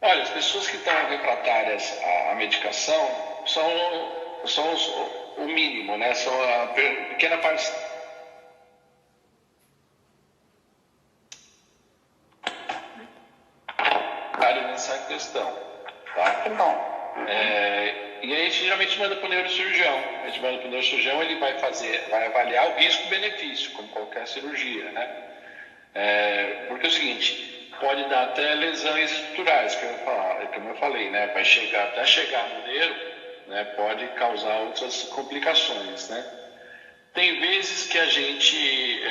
[SPEAKER 2] Olha, as pessoas que estão refratárias à medicação são o mínimo, né? São a pequena parte. Nessa questão, tá?
[SPEAKER 1] Que bom.
[SPEAKER 2] E aí a gente geralmente manda para o neurocirurgião. A gente manda para o neurocirurgião, ele vai avaliar o risco-benefício, como qualquer cirurgia, né? Porque é o seguinte, pode dar até lesões estruturais, como eu falei, né? Até chegar no nervo, né? Pode causar outras complicações, né? Tem vezes que a gente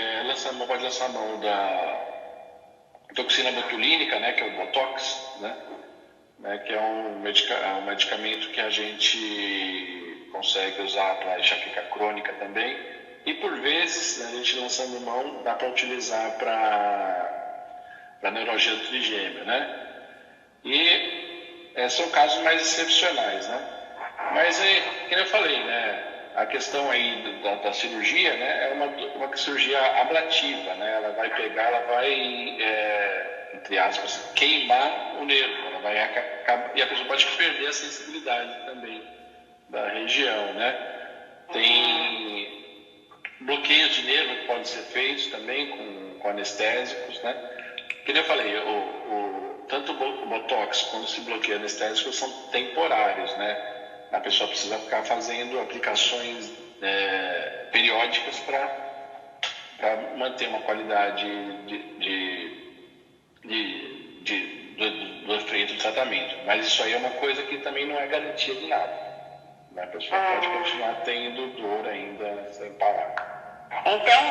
[SPEAKER 2] pode lançar a mão da toxina botulínica, né? Que é o Botox, né? Que é um medicamento que a gente consegue usar para enxaqueca crônica também. E por vezes, a gente lançando mão, dá para utilizar para neuralgia do trigêmeo, né? E são casos mais excepcionais, né? Mas, como eu falei, né? A questão aí da cirurgia, né? É uma cirurgia ablativa, né? Ela vai pegar, ela vai, entre aspas, queimar o nervo. E a pessoa pode perder a sensibilidade também da região, né? Tem bloqueios de nervo que podem ser feitos também com anestésicos, né? Como eu falei, tanto o Botox quanto esse bloqueio anestésico são temporários, né? A pessoa precisa ficar fazendo aplicações periódicas para manter uma qualidade do efeito do tratamento. Mas isso aí é uma coisa que também não é garantia de nada, né? A pessoa pode continuar tendo dor ainda sem parar.
[SPEAKER 1] Então,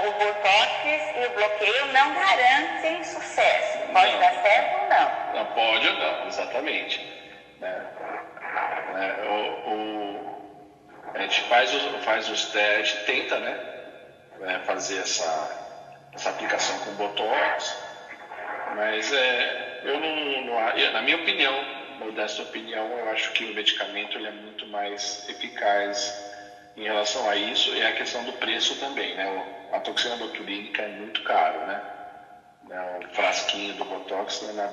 [SPEAKER 1] o Botox e o bloqueio não garantem sucesso. Pode dar certo ou não?
[SPEAKER 2] Não pode ou não, exatamente. Né? A gente faz os testes, tenta, né, fazer essa aplicação com Botox, mas na minha opinião, modesta opinião, eu acho que o medicamento ele é muito mais eficaz em relação a isso, e a questão do preço também, né? A toxina botulínica é muito caro, né? Um frasquinho do Botox na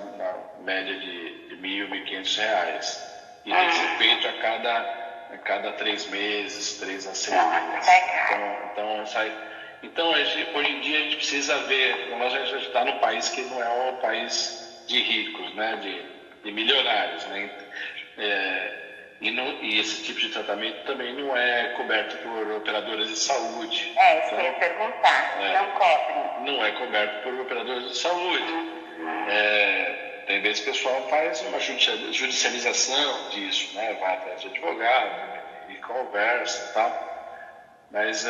[SPEAKER 2] média de R$1.000, R$1.500. E tem que ser feito a cada 3 meses, 3 a 6 meses. Então, hoje em dia a gente precisa ver, nós já está num país que não é um país de ricos, né? De milionários, né? E esse tipo de tratamento também não é coberto por operadoras de saúde.
[SPEAKER 1] Isso que eu ia perguntar, não cobrem.
[SPEAKER 2] Não é coberto por operadoras de saúde. Tem vezes que o pessoal faz uma judicialização disso, né? Vai atrás de advogado e conversa e tal. Mas o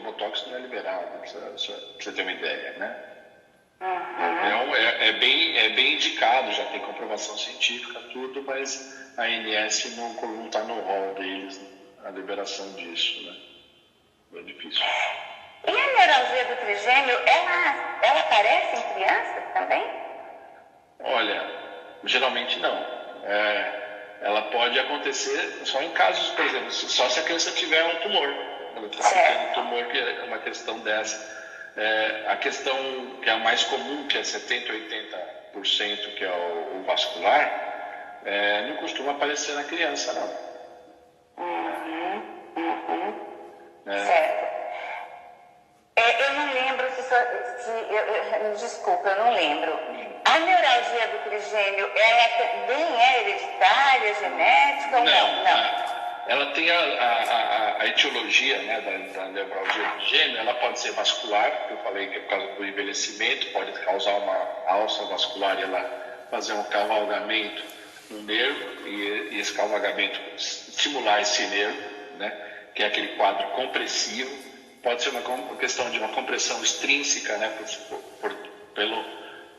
[SPEAKER 2] Botox não é liberado, pra você ter uma ideia, né? É bem indicado, já tem comprovação científica, tudo, mas a ANS não está no rol deles a liberação disso, né? É difícil.
[SPEAKER 1] E a neuralgia do trigêmeo, ela aparece em crianças também?
[SPEAKER 2] Olha, geralmente não. Ela pode acontecer só em casos, por exemplo, só se a criança tiver um tumor. Ela está tendo um tumor, que é uma questão dessa. A questão que é a mais comum, que é 70%, 80%, que é o vascular, não costuma aparecer na criança, não.
[SPEAKER 1] Certo. Eu não lembro desculpa, eu não lembro. A neuralgia do trigêmeo, ela também é hereditária, genética ou não?
[SPEAKER 2] Ela tem a etiologia, né, da neuralgia do trigêmeo, ela pode ser vascular, que eu falei que é por causa do envelhecimento, pode causar uma alça vascular e ela fazer um cavalgamento no nervo, e esse cavalgamento estimular esse nervo, né, que é aquele quadro compressivo. Pode ser uma questão de uma compressão extrínseca, né,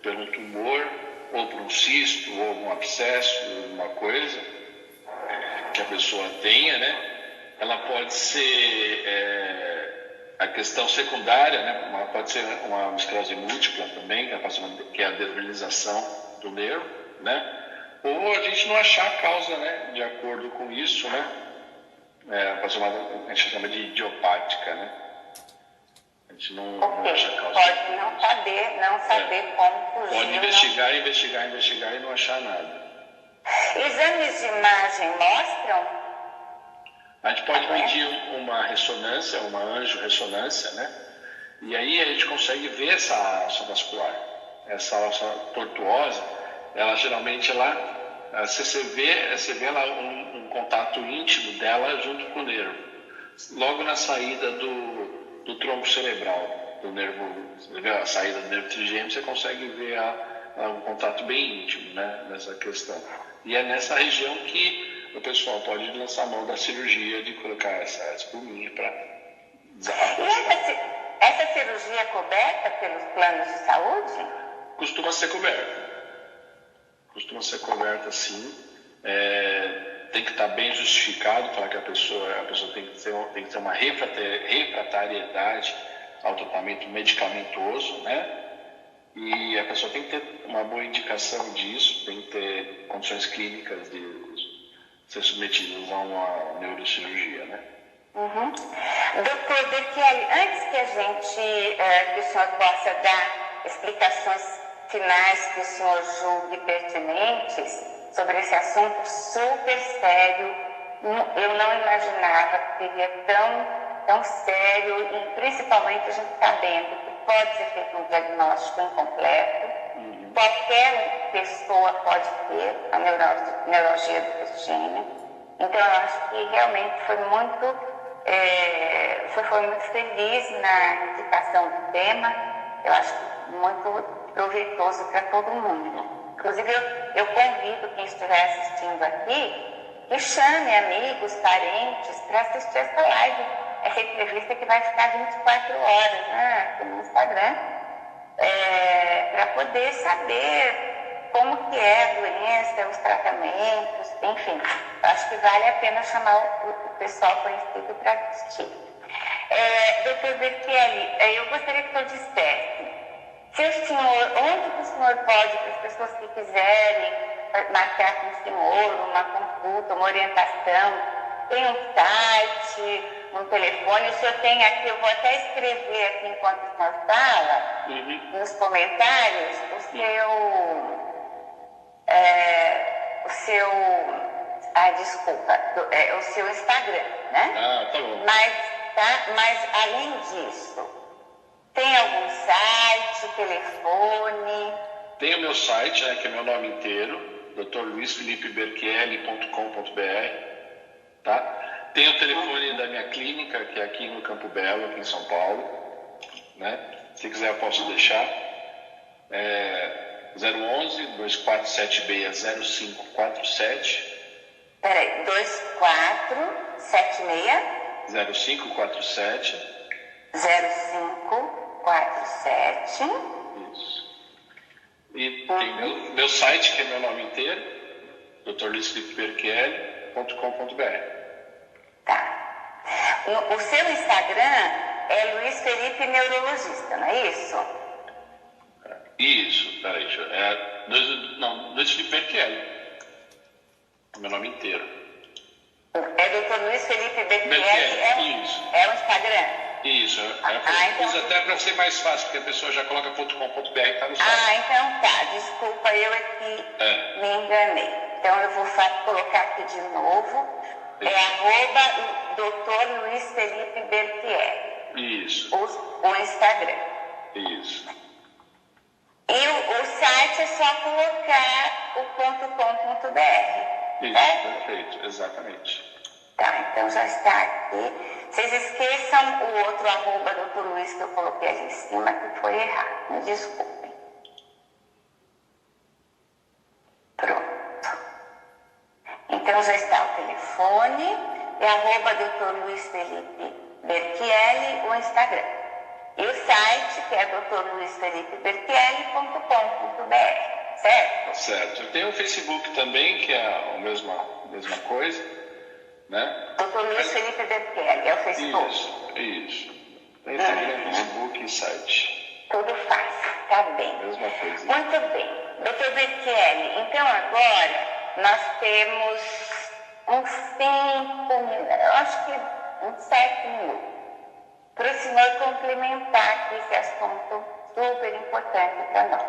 [SPEAKER 2] pelo tumor, ou por um cisto, ou algum abscesso, alguma coisa que a pessoa tenha, né? Ela pode ser a questão secundária, né? Pode ser uma esclerose múltipla também, que é a desmineralização do nervo, né? Ou a gente não achar a causa, né? De acordo com isso, né? A gente chama de idiopática, né? A gente não acha a causa.
[SPEAKER 1] Pode não saber como fugir.
[SPEAKER 2] Pode investigar e não achar nada.
[SPEAKER 1] Exames de imagem mostram?
[SPEAKER 2] A gente pode medir uma ressonância, uma angiorressonância, né? E aí a gente consegue ver essa alça vascular. Essa alça tortuosa, ela geralmente Você vê lá um contato íntimo dela junto com o nervo. Logo na saída do tronco cerebral, do nervo, você vê a saída do nervo trigêmeo, você consegue ver um contato bem íntimo, né, nessa questão. E é nessa região que o pessoal pode lançar a mão da cirurgia de colocar essa espuminha para
[SPEAKER 1] E essa cirurgia é coberta pelos planos de saúde?
[SPEAKER 2] Costuma ser coberta. Costuma ser coberta, sim. Tem que estar bem justificado para que a pessoa tem que ter uma refratariedade ao tratamento medicamentoso, né? E a pessoa tem que ter uma boa indicação disso, tem que ter condições clínicas de ser submetidas a uma neurocirurgia, né?
[SPEAKER 1] Uhum. Doutor Berchielli, antes que que o senhor possa dar explicações finais que o senhor julgue pertinentes sobre esse assunto super sério, eu não imaginava que seria tão sério, e principalmente a gente sabendo que pode ser feito um diagnóstico incompleto, qualquer pessoa pode ter a neuralgia do trigêmeo. Então eu acho que realmente foi muito feliz na indicação do tema. Eu acho muito proveitoso para todo mundo. Inclusive, eu convido quem estiver assistindo aqui que chame amigos, parentes para assistir essa live, essa entrevista que vai ficar 24 horas, né, aqui no Instagram, para poder saber como que é a doença, os tratamentos, enfim. Eu acho que vale a pena chamar o pessoal conhecido para assistir. Doutor Berchielli, eu gostaria que o senhor dissesse onde que o senhor pode, para as pessoas que quiserem marcar com o senhor uma consulta, uma orientação, tem um site, um telefone, o senhor tem aqui, eu vou até escrever aqui enquanto o senhor fala, nos comentários, o seu Instagram, né?
[SPEAKER 2] Ah, tá bom.
[SPEAKER 1] Mas além disso, tem algum site, telefone?
[SPEAKER 2] Tem o meu site, que é meu nome inteiro, drluisfelipeberchielli.com.br, tá? Tem o telefone da minha clínica, que é aqui no Campo Belo, aqui em São Paulo, né? Se quiser eu posso deixar. 011-2476-0547.
[SPEAKER 1] Peraí, 2476?
[SPEAKER 2] 0547.
[SPEAKER 1] 0547.
[SPEAKER 2] Isso. E tem meu site, que é meu nome inteiro, drluisfelipeberchielli.com.br.
[SPEAKER 1] Tá. O seu Instagram é Luiz Felipe Neurologista, não é isso?
[SPEAKER 2] Isso, peraí. Luiz Felipe Berchielli. Meu nome inteiro.
[SPEAKER 1] É Dr. Luiz Felipe Berchielli,
[SPEAKER 2] isso.
[SPEAKER 1] É o Instagram?
[SPEAKER 2] Isso,
[SPEAKER 1] então...
[SPEAKER 2] uso até para ser mais fácil, porque a pessoa já coloca .com.br e está no site.
[SPEAKER 1] Então tá, desculpa, eu aqui me enganei. Então eu vou colocar aqui de novo, Dr. Luiz Felipe Berchielli.
[SPEAKER 2] Isso.
[SPEAKER 1] O Instagram.
[SPEAKER 2] Isso.
[SPEAKER 1] E o site é só colocar o .com.br.
[SPEAKER 2] Isso, perfeito, exatamente.
[SPEAKER 1] Tá, então já está aqui. Vocês esqueçam o outro @Dr. Luiz que eu coloquei ali em cima, que foi errado. Me desculpem. Pronto. Então já está o telefone, Dr. Luiz Felipe Berchielli, o Instagram. E o site, que é drluisfelipeberchielli.com.br, certo?
[SPEAKER 2] Certo. Eu tenho o Facebook também, que é a mesma coisa, né?
[SPEAKER 1] Dr. Luiz Felipe Berchielli, é o Facebook.
[SPEAKER 2] Isso. Tem Instagram, Facebook e site.
[SPEAKER 1] Tudo fácil, tá bem.
[SPEAKER 2] Mesma coisa.
[SPEAKER 1] Muito bem. Dr. Berchielli, então agora nós temos uns 5 minutos, eu acho que uns 7 minutos, para o senhor complementar aqui esse assunto super importante para nós.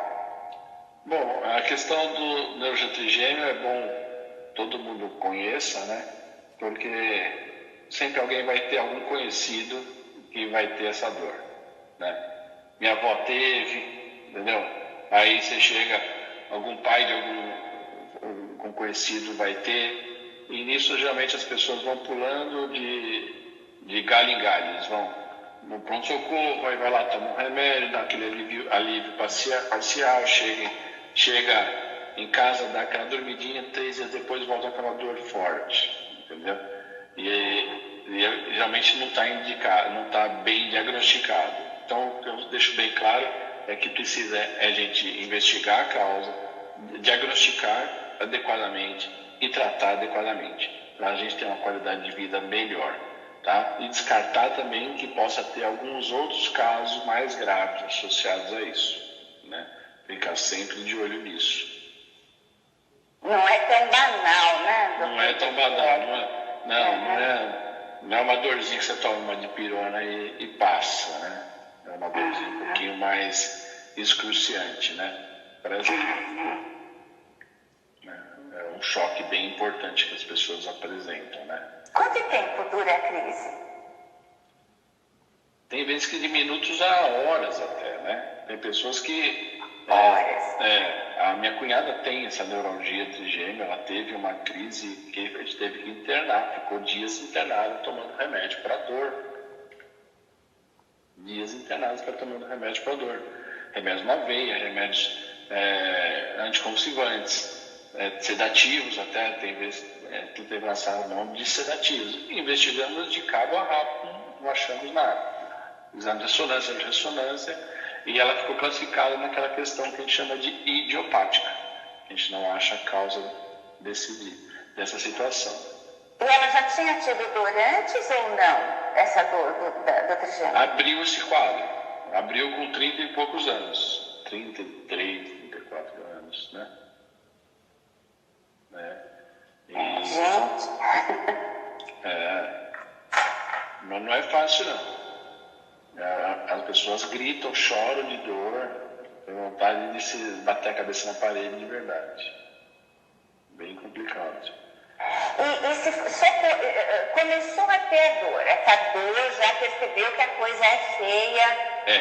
[SPEAKER 2] Bom, a questão do neuralgia trigêmeo é bom todo mundo conheça, né? Porque sempre alguém vai ter algum conhecido que vai ter essa dor, né? Minha avó teve, entendeu? Aí você chega, algum pai de algum com conhecido vai ter, e nisso geralmente as pessoas vão pulando de galho em galho, eles vão no pronto-socorro, aí vai lá, toma um remédio, dá aquele alívio parcial, chega em casa, dá aquela dormidinha, 3 dias depois volta aquela dor forte, entendeu? E geralmente não está indicado, não está bem diagnosticado. Então, o que eu deixo bem claro é que precisa a gente investigar a causa, diagnosticar adequadamente e tratar adequadamente, para a gente ter uma qualidade de vida melhor, tá? E descartar também que possa ter alguns outros casos mais graves associados a isso, né? Ficar sempre de olho nisso.
[SPEAKER 1] Não é tão banal, né?
[SPEAKER 2] Não é tão banal, não é uma dorzinha que você toma uma dipirona e passa, né? É uma dorzinha um pouquinho mais excruciante, né? Parece é um choque bem importante que as pessoas apresentam, né?
[SPEAKER 1] Quanto tempo dura a crise?
[SPEAKER 2] Tem vezes que de minutos a horas até, né? Tem pessoas que...
[SPEAKER 1] Horas.
[SPEAKER 2] A minha cunhada tem essa neuralgia trigêmea, ela teve uma crise que a gente teve que internar, ficou dias internada tomando remédio para dor. Dias internados para tomando remédio para dor. Remédios na veia, remédios anticonvulsivantes, sedativos até, tem vezes que teve lançado o nome de sedativos. Investigamos de cabo a rabo, não achamos nada. Exame de ressonância, e ela ficou classificada naquela questão que a gente chama de idiopática. A gente não acha a causa dessa situação.
[SPEAKER 1] E ela já tinha tido dor antes ou não? Essa dor do trigêmeo?
[SPEAKER 2] Abriu esse quadro. Abriu com 30 e poucos anos. 33, 34 anos, né?
[SPEAKER 1] Gente!
[SPEAKER 2] Mas não é fácil, não. As pessoas gritam, choram de dor, tem vontade de se bater a cabeça na parede de verdade. Bem complicado.
[SPEAKER 1] E se começou a ter dor, essa dor já percebeu que a coisa é feia.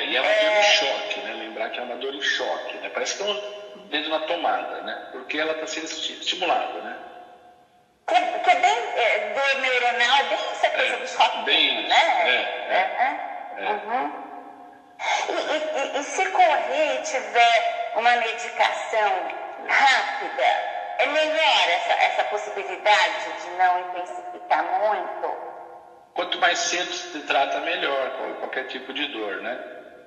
[SPEAKER 2] E é uma dor em choque, né? Lembrar que é uma dor em choque, né? Parece que é um dedo na tomada, né? Porque ela está sendo estimulada, né? Que
[SPEAKER 1] é bem dor neuronal, é bem essa coisa do choque,
[SPEAKER 2] bem
[SPEAKER 1] né? E se correr e tiver uma medicação rápida, é melhor essa possibilidade de não intensificar muito?
[SPEAKER 2] Quanto mais cedo se trata, melhor, qualquer tipo de dor, né?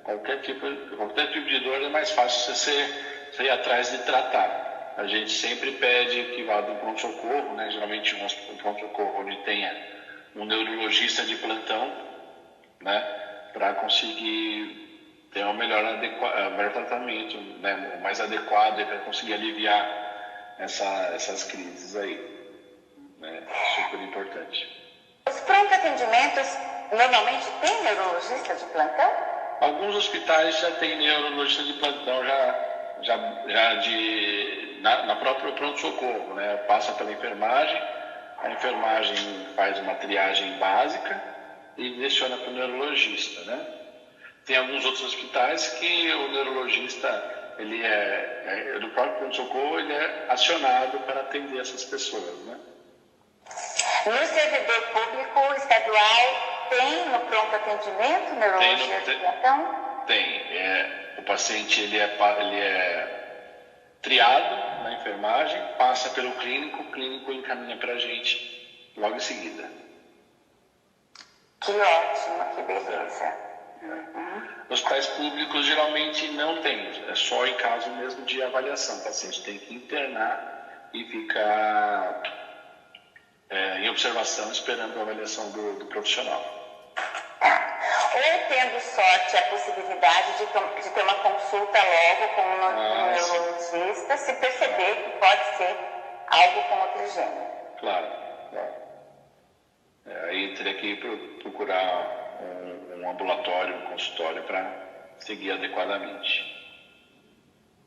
[SPEAKER 2] Qualquer tipo de dor é mais fácil você ir atrás de tratar. A gente sempre pede que vá do pronto-socorro, né? Geralmente um pronto-socorro onde tenha um neurologista de plantão, né? Para conseguir ter um melhor tratamento, né? O mais adequado para conseguir aliviar essas crises aí, né? Super importante.
[SPEAKER 1] Os pronto-atendimentos normalmente têm neurologista de plantão?
[SPEAKER 2] Alguns hospitais já têm neurologista de plantão na própria pronto-socorro, né? Passa pela enfermagem, a enfermagem faz uma triagem básica e direciona para o neurologista, né? Tem alguns outros hospitais que o neurologista, ele do próprio pronto-socorro, ele é acionado para atender essas pessoas, né?
[SPEAKER 1] No servidor público estadual tem no pronto atendimento neurologia de plantão?
[SPEAKER 2] Tem. O paciente ele é triado na enfermagem, passa pelo clínico, o clínico encaminha para a gente logo em seguida.
[SPEAKER 1] Que ótimo, que beleza.
[SPEAKER 2] Hospitais públicos geralmente não tem, é só em caso mesmo de avaliação. O paciente tem que internar e ficar em observação esperando a avaliação do profissional.
[SPEAKER 1] Ou tendo sorte, a possibilidade de ter uma consulta logo com um neurologista, se perceber que pode ser algo com o trigêmeo.
[SPEAKER 2] Claro. Aí teria que procurar um ambulatório, um consultório para seguir adequadamente.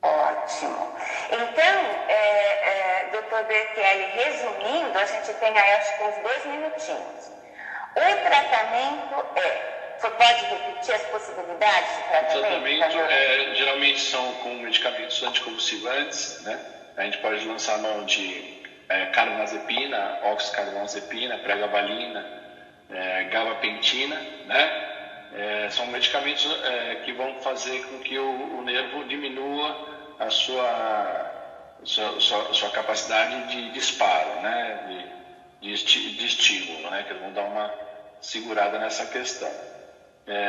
[SPEAKER 1] Ótimo. Então, doutor Bertelli, resumindo, a gente tem aí acho que uns 2 minutinhos. O tratamento você pode repetir as possibilidades de tratamento?
[SPEAKER 2] O tratamento geralmente são com medicamentos anticonvulsivantes, né? A gente pode lançar mão de carbamazepina, oxcarbamazepina, pregabalina, gabapentina, né? São medicamentos que vão fazer com que o nervo diminua a sua capacidade de disparo, né? de estímulo, né? Que vão dar uma segurada nessa questão.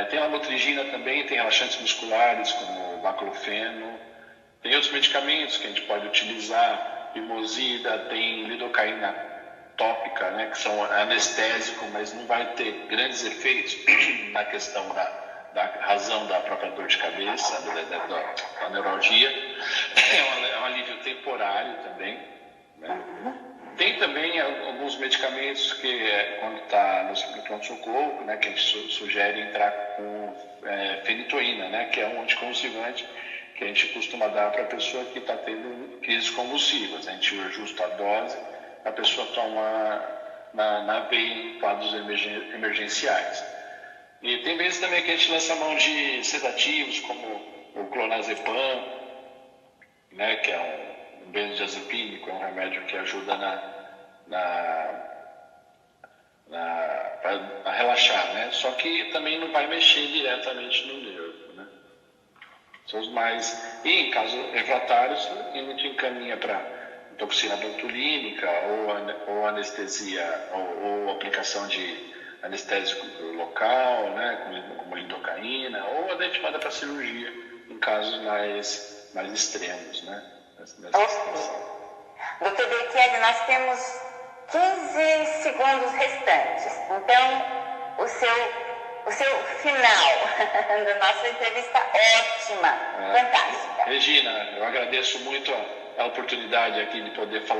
[SPEAKER 2] Tem a lamotrigina também, tem relaxantes musculares como o baclofeno, tem outros medicamentos que a gente pode utilizar, pimosida, tem lidocaína tópica, né, que são anestésico, mas não vai ter grandes efeitos na questão da razão da própria dor de cabeça, da neuralgia. É um alívio temporário também, né? Tem também alguns medicamentos que, quando está no pronto-socorro, né, que a gente sugere entrar com fenitoína, né, que é um anticonvulsivante que a gente costuma dar para a pessoa que está tendo crises convulsivas. A gente ajusta a dose, a pessoa toma na veia em quadros emergenciais. E tem vezes também que a gente lança mão de sedativos, como o clonazepam, né, que é um benzodiazepínico, é um remédio que ajuda a relaxar, né? Só que também não vai mexer diretamente no nervo, né? São os mais... E em casos refratários, a gente encaminha para toxina botulínica ou anestesia ou aplicação de anestésico local, né, como lidocaína, ou a gente manda para cirurgia em casos mais extremos, né?
[SPEAKER 1] Doutor Beitieri, nós temos 15 segundos restantes. Então, o seu final da nossa entrevista ótima, fantástica.
[SPEAKER 2] Regina, eu agradeço muito a oportunidade aqui de poder falar